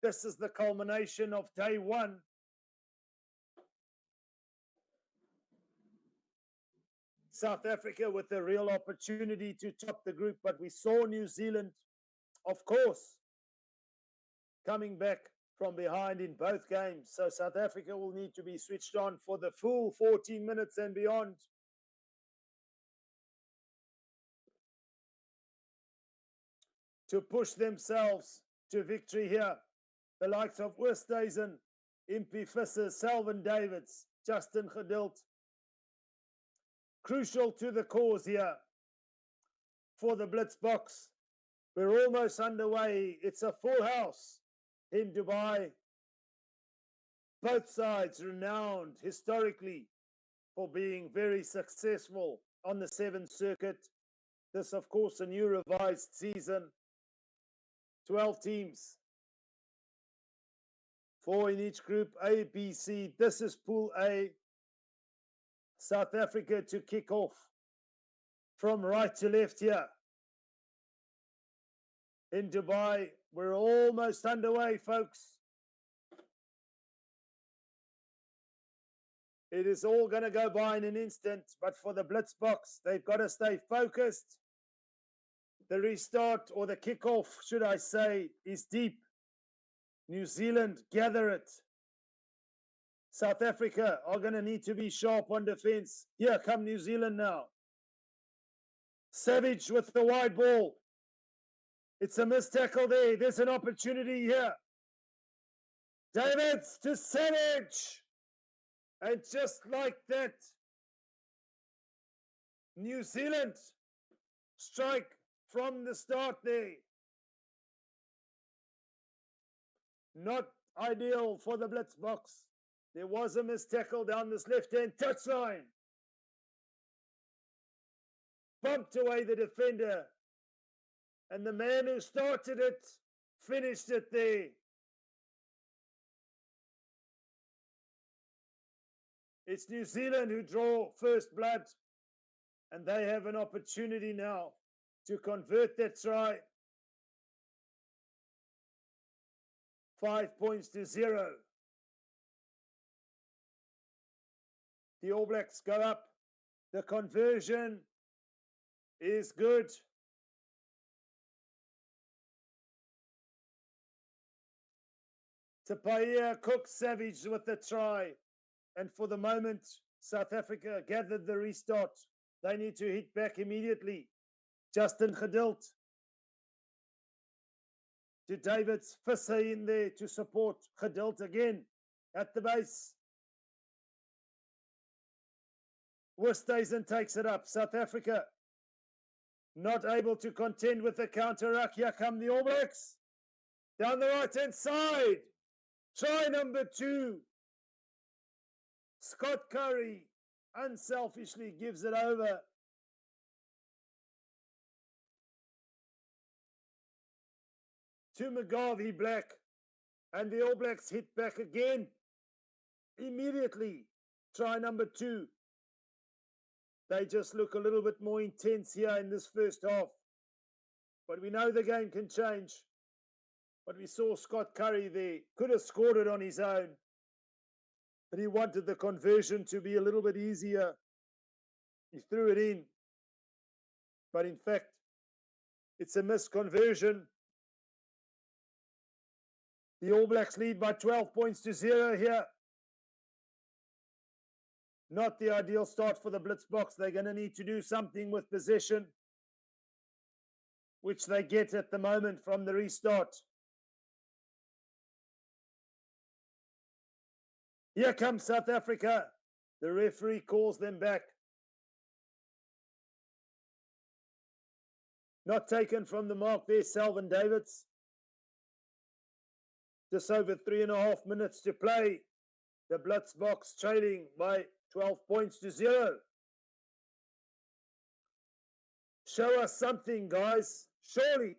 This is the culmination of day one. South Africa with a real opportunity to top the group, but we saw New Zealand, of course, coming back from behind in both games. So South Africa will need to be switched on for the full 14 minutes and beyond. To push themselves to victory here. The likes of Oosthuizen, Impie Visser, Selvin Davids, Justin Geduld. Crucial to the cause here for the Blitzboks. We're almost underway. It's a full house in Dubai. Both sides renowned historically for being very successful on the Sevens circuit. This, of course, a new revised season. 12 teams. 4 in each group, A, B, C. This is Pool A. South Africa to kick off from right to left here. In Dubai, we're almost underway, folks. It is all going to go by in an instant, but for the Blitzboks, they've got to stay focused. The restart, or the kickoff, should I say, is deep. New Zealand, gather it. South Africa are going to need to be sharp on defense. Here come New Zealand now. Savage with the wide ball. It's a missed tackle there. There's an opportunity here. Davids to Savage. And just like that, New Zealand strike from the start there. Not ideal for the Blitzboks. There was a missed tackle down this left-hand touchline. Bumped away the defender. And the man who started it finished it there. It's New Zealand who draw first blood. And they have an opportunity now to convert that try. 5 points to 0. The All Blacks go up. The conversion is good. Tapaia Cook Savage with the try. And for the moment, South Africa gathered the restart. They need to hit back immediately. Justin Geduld to Davids. Visser in there to support Geduld again at the base. Oosthuizen takes it up. South Africa not able to contend with the counter-ruck. Here come the All Blacks. Down the right-hand side. Try number 2. Scott Currie unselfishly gives it over. To McGarvey Black. And the All Blacks hit back again. Immediately. Try number 2. They just look a little bit more intense here in this first half. But we know the game can change. But we saw Scott Currie there. Could have scored it on his own. But he wanted the conversion to be a little bit easier. He threw it in. But in fact, it's a missed conversion. The All Blacks lead by 12 points to 0 here. Not the ideal start for the Blitzboks. They're going to need to do something with possession, which they get at the moment from the restart. Here comes South Africa. The referee calls them back. Not taken from the mark there, Selvin Davids. Just over 3.5 minutes to play. The Blitzboks trailing by 12 points to 0. Show us something, guys. Surely.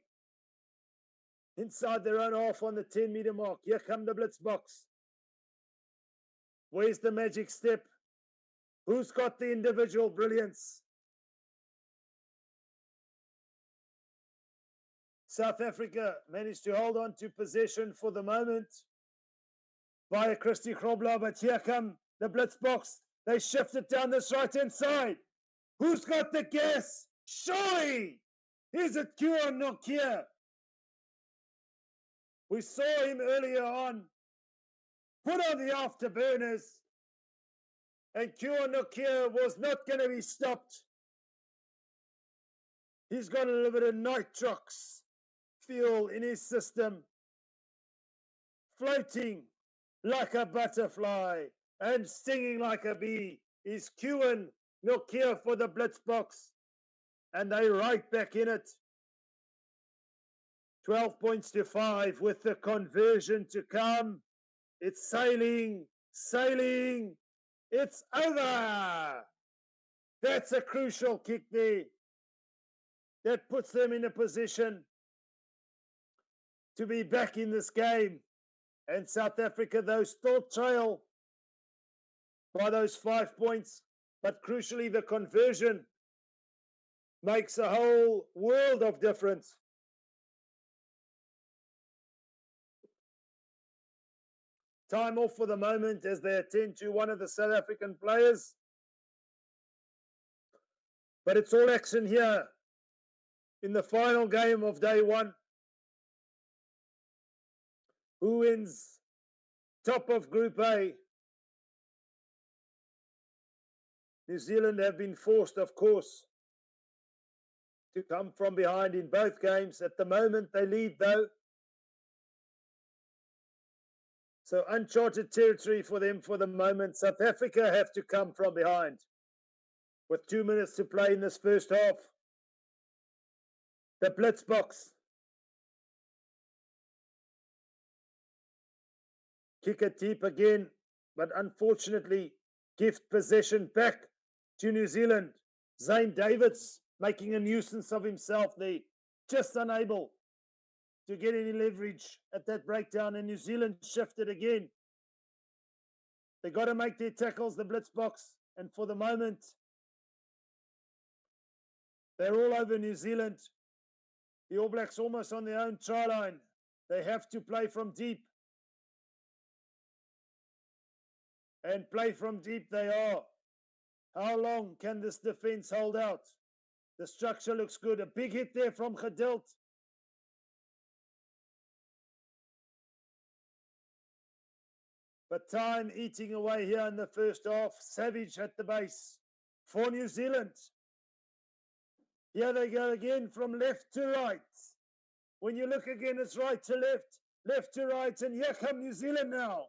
Inside their own half on the 10-meter mark. Here come the Blitzboks. Where's the magic step? Who's got the individual brilliance? South Africa managed to hold on to possession for the moment via Christy Grobler, but here come the Blitzboks. They shift it down this right-hand side. Who's got the gas? Surely! Is it Kieran Nokia? We saw him earlier on. Put on the afterburners. And Kieran Nokia was not going to be stopped. He's got a little bit of nitrox fuel in his system. Floating like a butterfly and stinging like a bee is Kieran Nokia for the Blitzboks. And they right back in it. 12 points to 5 with the conversion to come. It's sailing, sailing. It's over. That's a crucial kick there. That puts them in a position to be back in this game. And South Africa, though, still trail by those 5 points. But crucially, the conversion makes a whole world of difference. Time off for the moment as they attend to one of the South African players. But it's all action here in the final game of day one. Who wins top of Group A? New Zealand have been forced, of course, to come from behind in both games. At the moment, they lead, though. So uncharted territory for them for the moment. South Africa have to come from behind with 2 minutes to play in this first half. The Blitzboks kick it deep again, but unfortunately gift possession back to New Zealand. Zane Davids making a nuisance of himself there, just unable to get any leverage at that breakdown, and New Zealand shifted again. They got to make their tackles, the Blitzboks, and for the moment, they're all over New Zealand. The All Blacks almost on their own try line. They have to play from deep. And play from deep they are. How long can this defense hold out? The structure looks good. A big hit there from Gedilt. But time eating away here in the first half. Savage at the base for New Zealand. Here they go again from left to right. When you look again, it's right to left, left to right, and here come New Zealand now.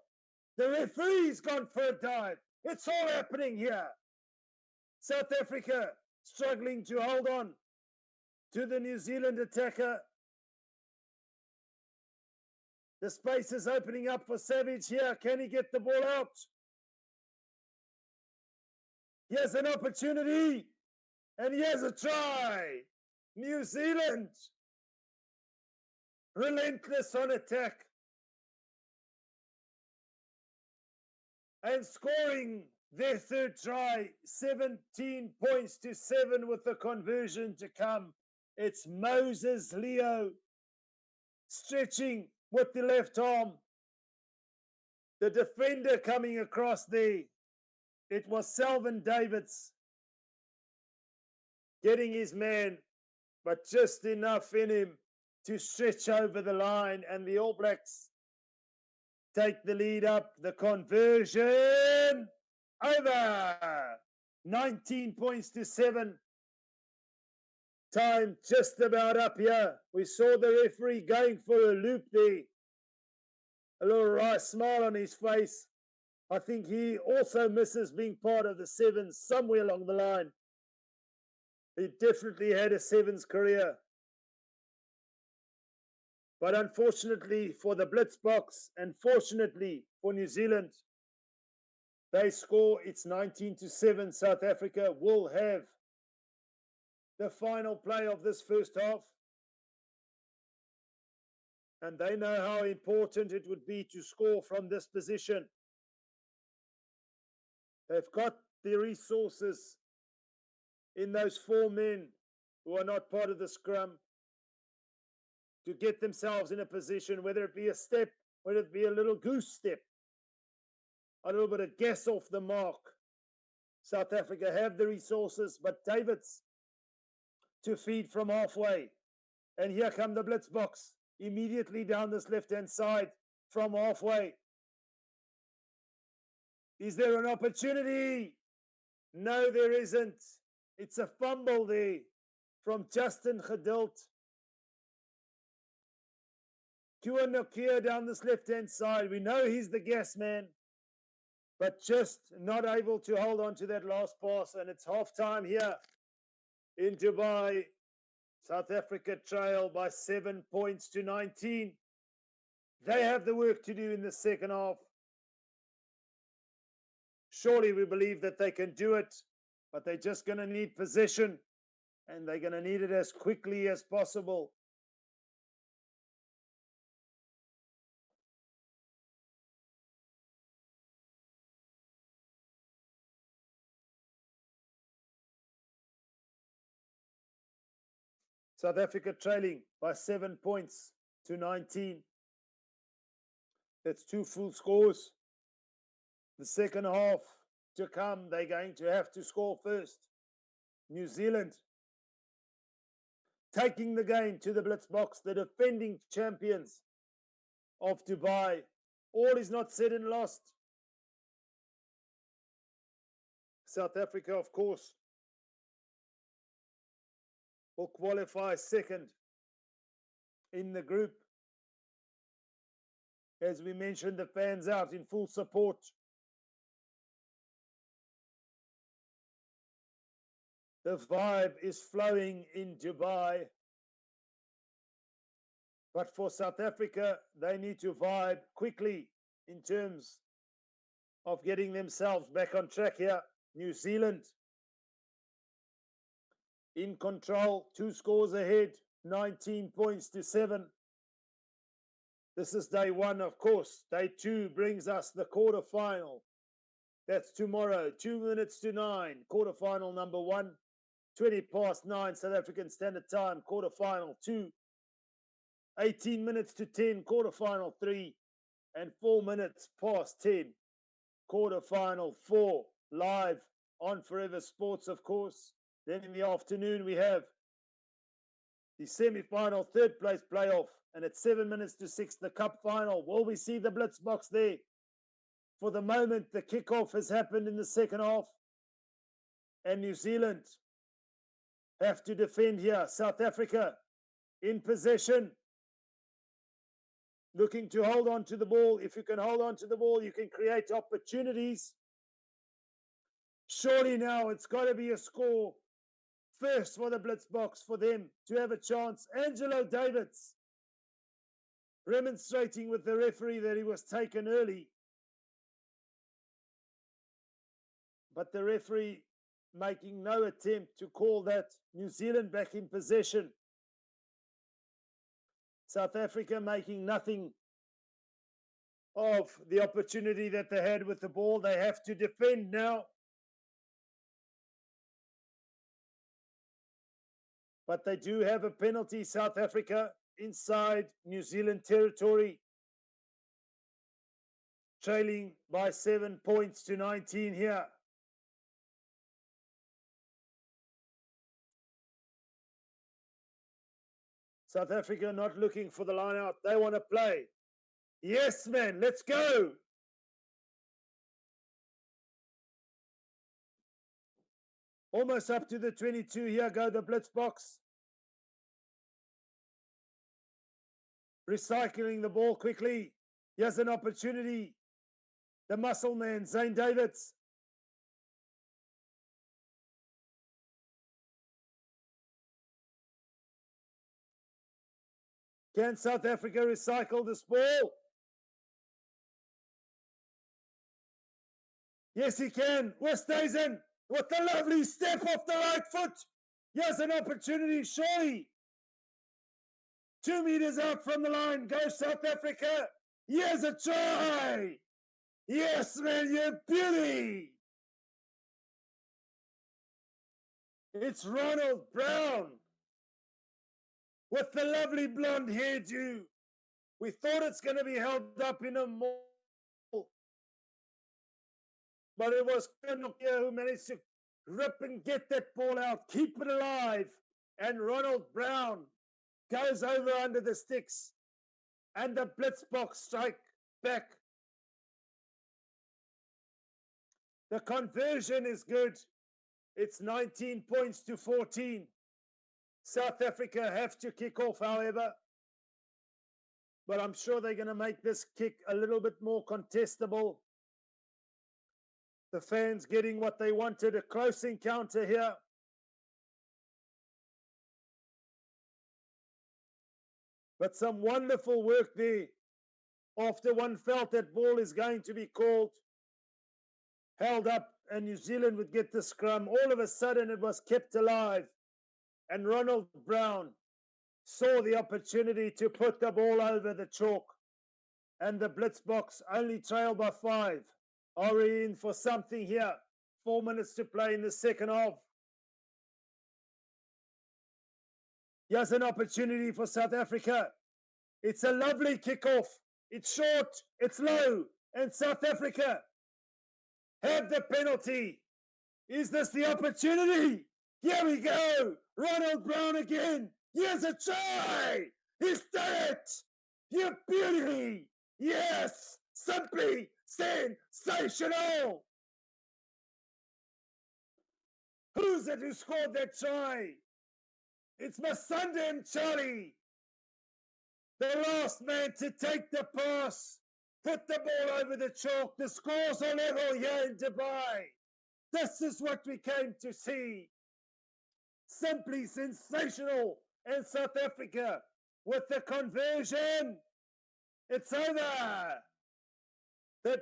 The referee's gone for a dive. It's all happening here. South Africa struggling to hold on to the New Zealand attacker. The space is opening up for Savage here. Can he get the ball out? Here's an opportunity. And here's a try. New Zealand relentless on attack. And scoring their third try, 17 points to 7 with the conversion to come. It's Moses Leo stretching with the left arm. The defender coming across there. It was Selvin Davids getting his man, but just enough in him to stretch over the line, and the All Blacks take the lead up. The conversion over. 19 points to 7. Time just about up here. We saw the referee going for a loop there. A little wry smile on his face. I think he also misses being part of the Sevens somewhere along the line. He definitely had a Sevens career. But unfortunately for the Blitzboks, and fortunately for New Zealand, they score. It's 19 to 7. South Africa will have the final play of this first half. And they know how important it would be to score from this position. They've got the resources in those 4 men who are not part of the scrum. to get themselves in a position, whether it be a step, whether it be a little goose step, a little bit of guess off the mark. South Africa have the resources, but Davids to feed from halfway. And here come the Blitzboks immediately down this left-hand side from halfway. Is there an opportunity? No, there isn't. It's a fumble there from Justin Geduld. Kua Nokia down this left-hand side. We know he's the gas man, but just not able to hold on to that last pass. And it's half-time here in Dubai. South Africa trail by 7 points to 19. They have the work to do in the second half. Surely we believe that they can do it, but they're just going to need possession, and they're going to need it as quickly as possible. South Africa trailing by 7 points to 19. That's 2 full scores. The second half to come, they're going to have to score first. New Zealand taking the game to the Blitzboks, the defending champions of Dubai. All is not said and lost. South Africa, of course, will qualify second in the group. As we mentioned, the fans out in full support. The vibe is flowing in Dubai. But for South Africa, they need to vibe quickly in terms of getting themselves back on track here. New Zealand in control, 2 scores ahead, 19 points to 7. This is day 1, of course. Day 2 brings us the quarterfinal. That's tomorrow, 2 minutes to 9, quarterfinal number 1. 20 past 9 South African Standard Time, quarterfinal 2. 18 minutes to 10, quarterfinal 3. And 4 minutes past 10, quarterfinal 4. Live on Forever Sports, of course. Then in the afternoon, we have the semi-final 3rd place playoff. And at 7 minutes to 6, the cup final. Will we see the Blitzboks there? For the moment, the kickoff has happened in the second half. And New Zealand have to defend here. South Africa in possession, looking to hold on to the ball. If you can hold on to the ball, you can create opportunities. Surely now it's got to be a score first for the Blitzboks for them to have a chance. Angelo Davids remonstrating with the referee that he was taken early. But the referee making no attempt to call that. New Zealand back in possession. South Africa making nothing of the opportunity that they had with the ball. They have to defend now. But they do have a penalty, South Africa, inside New Zealand territory. Trailing by 7 points to 19 here. South Africa not looking for the line out. They want to play. Yes, man, let's go. Almost up to the 22. Here go the Blitzboks. Recycling the ball quickly. Here's an opportunity. The muscle man, Zane Davids. Can South Africa recycle this ball? Yes, he can. Westhuizen with the lovely step off the right foot. Here's an opportunity, surely. 2 meters out from the line. Go South Africa. Here's a try. Yes, man, you beauty. It's Ronald Brown with the lovely blonde hairdo. We thought it's going to be held up in a mall, but it was Currie who managed to rip and get that ball out, keep it alive, and Ronald Brown goes over under the sticks, and the Blitzboks strike back. The conversion is good. It's 19 points to 14. South Africa have to kick off, however. But I'm sure they're going to make this kick a little bit more contestable. The fans getting what they wanted, a close encounter here. But some wonderful work there. After one felt that ball is going to be called, held up, and New Zealand would get the scrum, all of a sudden it was kept alive. And Ronald Brown saw the opportunity to put the ball over the chalk. And the Blitzboks only trail by 5. Are we in for something here? 4 minutes to play in the second half. Here's an opportunity for South Africa. It's a lovely kickoff. It's short, it's low, and South Africa have the penalty. Is this the opportunity? Here we go. Ronald Brown again. Here's a try. He's done it. You beauty. Yes. Simply sensational. Who's it who scored that try? It's Masunda and Charlie. The last man to take the pass. Put the ball over the chalk. The scores are level here in Dubai. This is what we came to see. Simply sensational. And South Africa with the conversion. It's over. The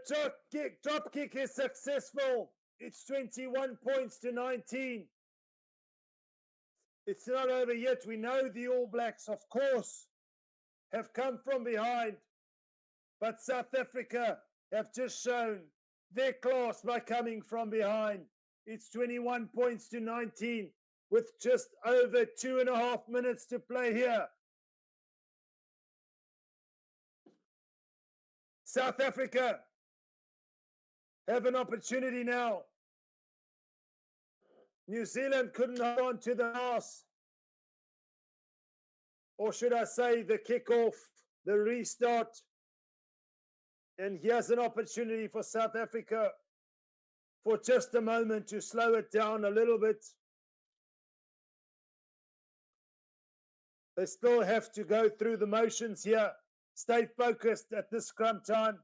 drop kick is successful. It's 21 points to 19. It's not over yet. We know the All Blacks, of course, have come from behind. But South Africa have just shown their class by coming from behind. It's 21 points to 19 with just over 2.5 minutes to play here. South Africa have an opportunity now. New Zealand couldn't hold on to the pass. Or should I say the kickoff, the restart. And here's an opportunity for South Africa for just a moment to slow it down a little bit. They still have to go through the motions here. Stay focused at this scrum time.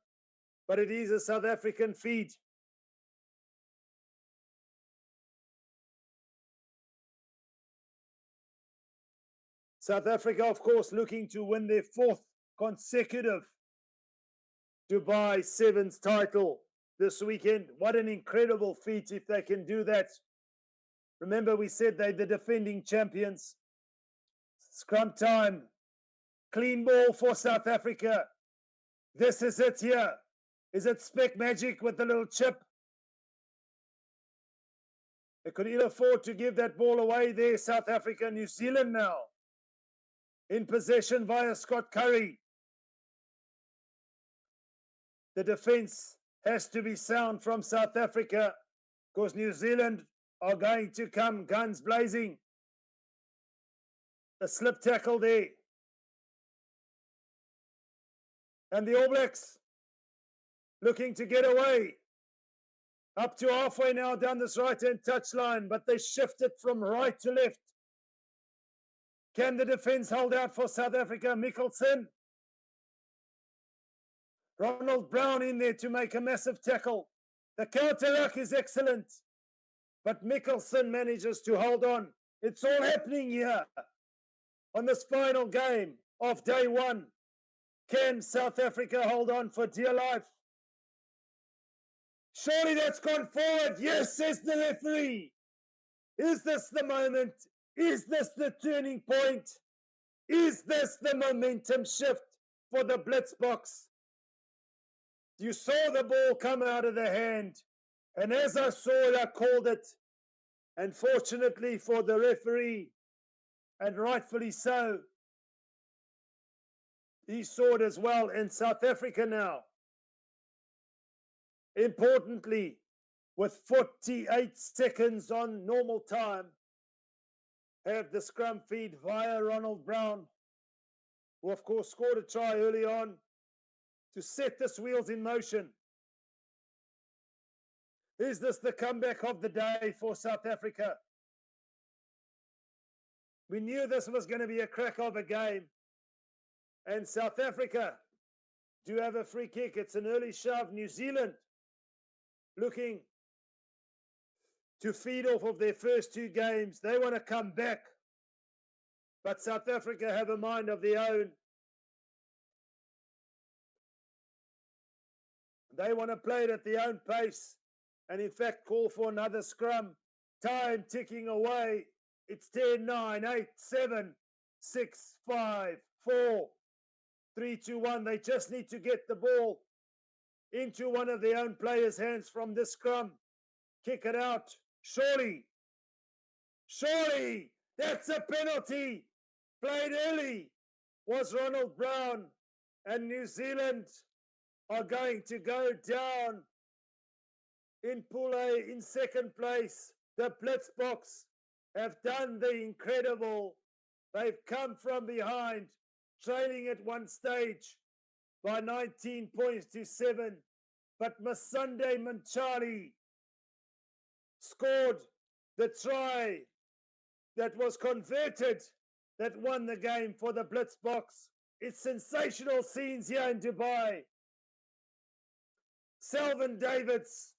But it is a South African feed. South Africa, of course, looking to win their 4th consecutive Dubai Sevens title this weekend. What an incredible feat if they can do that. Remember, we said they're the defending champions. Scrum time. Clean ball for South Africa. This is it here. Is it Spec Magic with the little chip? They could ill afford to give that ball away there. South Africa, New Zealand now. In possession via Scott Currie. The defense has to be sound from South Africa because New Zealand are going to come guns blazing. A slip tackle there. And the All Blacks looking to get away. Up to halfway now down this right-hand touchline, but they shifted from right to left. Can the defense hold out for South Africa? Mickelson. Ronald Brown in there to make a massive tackle. The counter-ruck is excellent. But Mickelson manages to hold on. It's all happening here on this final game of day 1. Can South Africa hold on for dear life? Surely that's gone forward. Yes, says the referee. Is this the moment? Is this the turning point? Is this the momentum shift for the Blitzboks? You saw the ball come out of the hand. And as I saw it, I called it. And fortunately for the referee, and rightfully so, He saw it as well in South Africa now. Importantly, with 48 seconds on normal time, have the scrum feed via Ronald Brown, who of course scored a try early on to set this wheels in motion. Is this the comeback of the day for South Africa? We knew this was going to be a crack of a game. And South Africa do have a free kick. It's an early shove. New Zealand looking to feed off of their first two games. They want to come back. But South Africa have a mind of their own. They want to play it at their own pace and in fact call for another scrum. Time ticking away. It's 10, 9, 8, 7, 6, 5, 4, 3, 2, 1. They just need to get the ball into one of their own players' hands from this scrum. Kick it out. Surely. That's a penalty. Played early was Ronald Brown. And New Zealand are going to go down in Pool A in second place. The Blitzboks have done the incredible. They've come from behind, trailing at one stage by 19 points to 7. But Masande Manchali scored the try that was converted, that won the game for the Blitzboks. It's sensational scenes here in Dubai. Selvin Davids,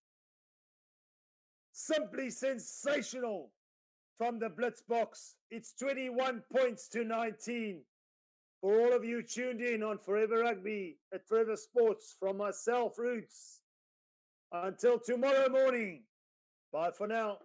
simply sensational from the Blitzboks. It's 21 points to 19. For all of you tuned in on Forever Rugby at Forever Sports, from myself, Roots, until tomorrow morning. Bye for now.